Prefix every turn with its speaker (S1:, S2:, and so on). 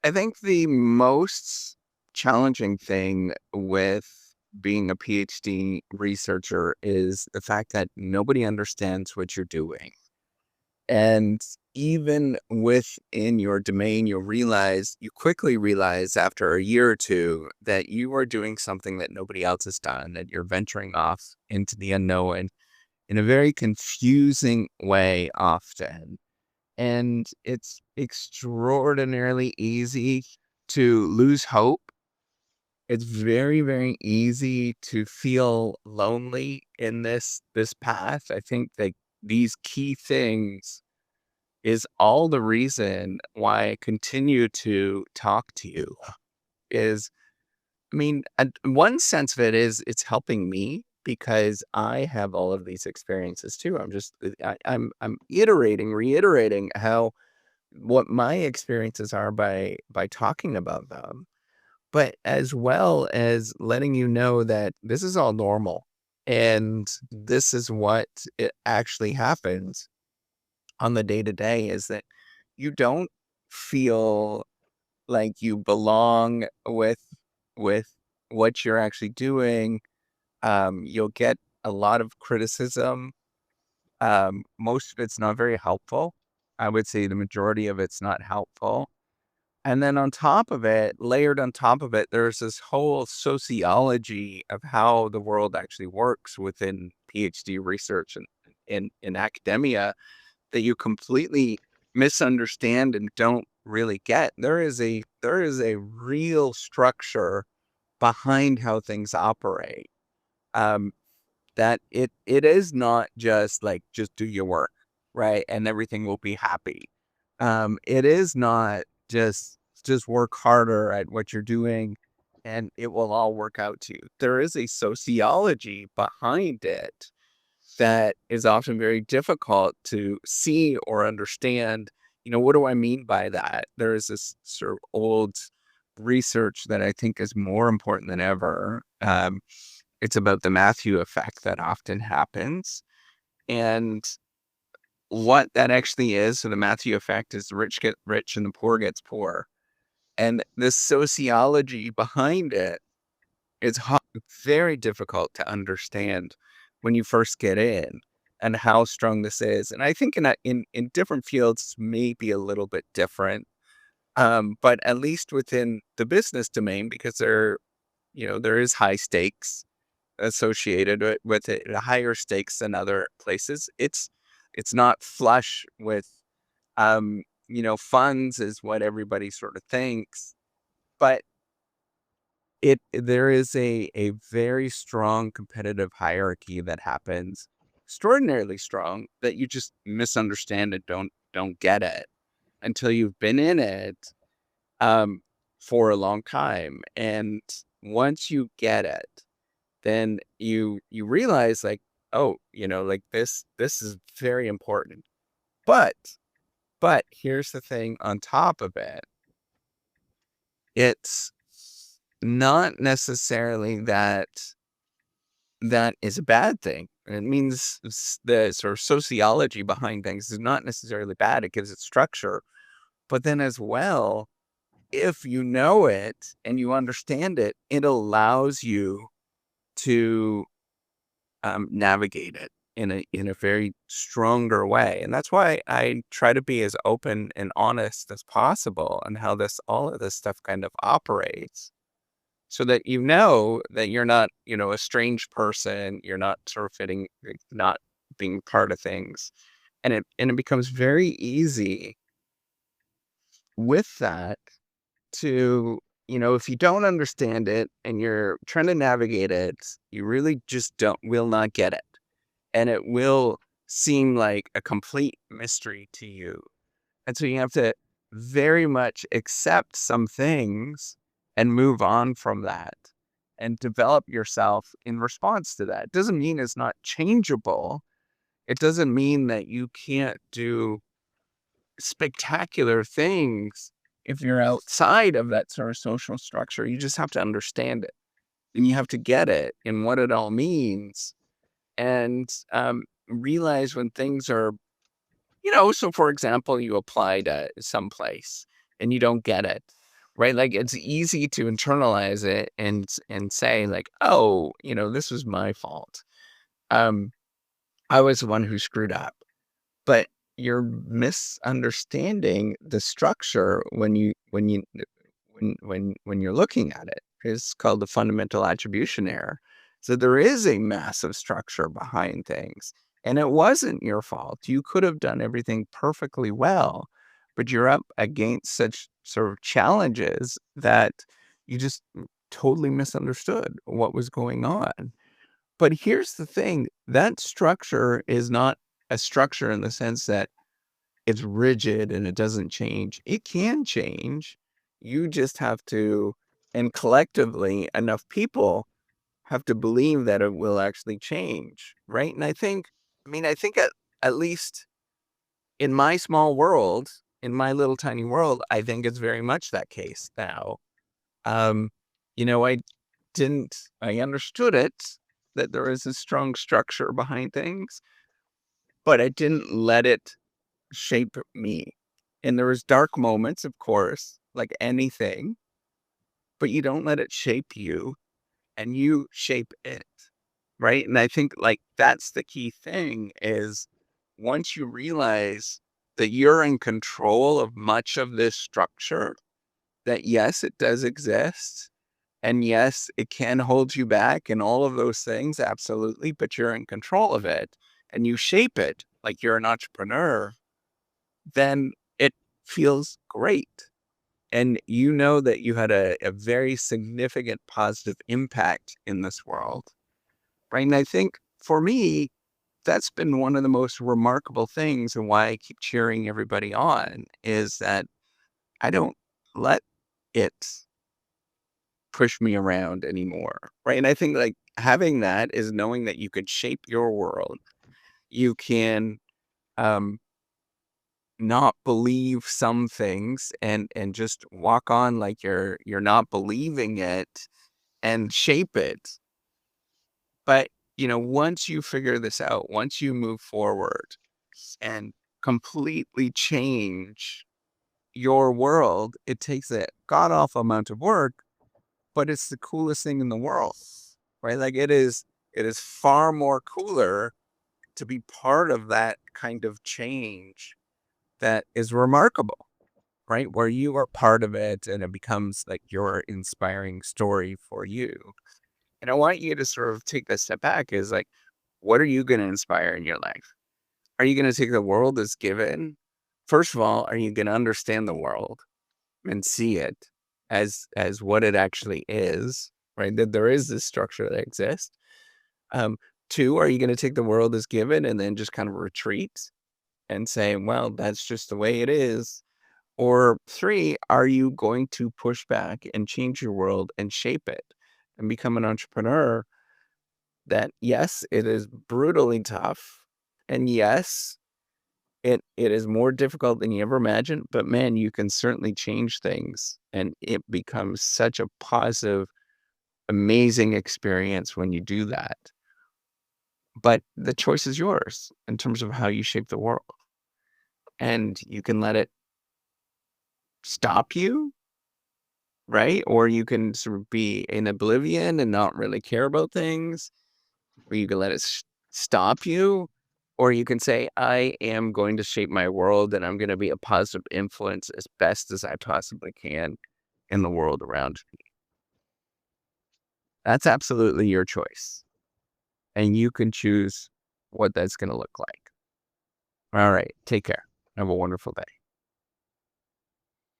S1: I think the most challenging thing with being a PhD researcher is the fact that nobody understands what you're doing. And even within your domain, you quickly realize after a year or two that you are doing something that nobody else has done, that you're venturing off into the unknown in a very confusing way often. And it's extraordinarily easy to lose hope. It's very, very easy to feel lonely in this path. I think that these key things is all the reason why I continue to talk to you is I mean, one sense of it is it's helping me because I have all of these experiences too. I'm reiterating how what my experiences are by talking about them, but as well as letting you know that this is all normal and this is what it actually happens on the day to day is that you don't feel like you belong with what you're actually doing. You'll get a lot of criticism. Most of it's not very helpful. I would say the majority of it's not helpful. And then on top of it, layered on top of it, there's this whole sociology of how the world actually works within PhD research and in academia that you completely misunderstand and don't really get. There is a real structure behind how things operate. Um, that it is not just like just do your work, right? And everything will be happy. It is not just work harder at what you're doing and it will all work out to you. There is a sociology behind it that is often very difficult to see or understand. What do I mean by that? There is this sort of old research that I think is more important than ever. It's about the Matthew effect that often happens. And what that actually is, so the Matthew effect is the rich get rich and the poor gets poor. And the sociology behind it is very difficult to understand when you first get in and how strong this is. And I think in different fields may be a little bit different. But at least within the business domain, because there is high stakes associated with it, higher stakes than other places. It's not flush with funds is what everybody sort of thinks, but there is a very strong competitive hierarchy that happens, extraordinarily strong, that you just misunderstand and don't get it until you've been in it um for a long time. And once you get it, then you realize like, oh, like this is very important. But here's the thing on top of it. It's not necessarily that is a bad thing. It means the sort of sociology behind things is not necessarily bad. It gives it structure. But then as well, if you know it and you understand it, it allows you to navigate it in a very stronger way. And that's why I try to be as open and honest as possible on how all of this stuff kind of operates, so that that you're not, a strange person, you're not sort of not being part of things. And it becomes very easy with that to, if you don't understand it and you're trying to navigate it, you really just will not get it. And it will seem like a complete mystery to you. And so you have to very much accept some things and move on from that and develop yourself in response to that. It doesn't mean it's not changeable. It doesn't mean that you can't do spectacular things if you're outside of that sort of social structure. You just have to understand it and you have to get it and what it all means, and realize when things are, so for example, you apply to someplace and you don't get it. right? Like, it's easy to internalize it and say like, "Oh, this was my fault. Um, I was the one who screwed up." But you're misunderstanding the structure when you're looking at it. It's called the fundamental attribution error. So there is a massive structure behind things, and it wasn't your fault. You could have done everything perfectly well, but you're up against such sort of challenges that you just totally misunderstood what was going on. But here's the thing, that structure is not a structure in the sense that it's rigid and it doesn't change. It can change. You just have to, and collectively, enough people have to believe that it will actually change, right? And I think at least in my small world, in my little tiny world, I think it's very much that case now. Um, I I understood it, that there is a strong structure behind things, but I didn't let it shape me. And there was dark moments, of course, like anything, but you don't let it shape you and you shape it. Right. And I think like that's the key thing is once you realize that you're in control of much of this structure, that yes, it does exist. And yes, it can hold you back and all of those things. Absolutely. But you're in control of it and you shape it like you're an entrepreneur, then it feels great. And you know that you had a very significant positive impact in this world, right? And I think for me, that's been one of the most remarkable things and why I keep cheering everybody on is that I don't let it push me around anymore, right? And I think like having that is knowing that you can shape your world. You can um, not believe some things and just walk on like you're not believing it and shape it. But, once you figure this out, once you move forward and completely change your world, it takes a god awful amount of work, but it's the coolest thing in the world, right? Like it is far more cooler to be part of that kind of change that is remarkable, right? Where you are part of it and it becomes like your inspiring story for you. And I want you to sort of take that step back is like, what are you going to inspire in your life? Are you going to take the world as given? First of all, are you going to understand the world and see it as what it actually is, right? That there is this structure that exists. Um, Two, are you going to take the world as given and then just kind of retreat and say, well, that's just the way it is? Or three, are you going to push back and change your world and shape it and become an entrepreneur that, yes, it is brutally tough. And yes, it is more difficult than you ever imagined, but man, you can certainly change things and it becomes such a positive, amazing experience when you do that. But the choice is yours in terms of how you shape the world. And you can let it stop you, right? Or you can sort of be in oblivion and not really care about things, or you can let it stop you, or you can say, I am going to shape my world and I'm going to be a positive influence as best as I possibly can in the world around me. That's absolutely your choice. And you can choose what that's going to look like. All right. Take care. Have a wonderful day.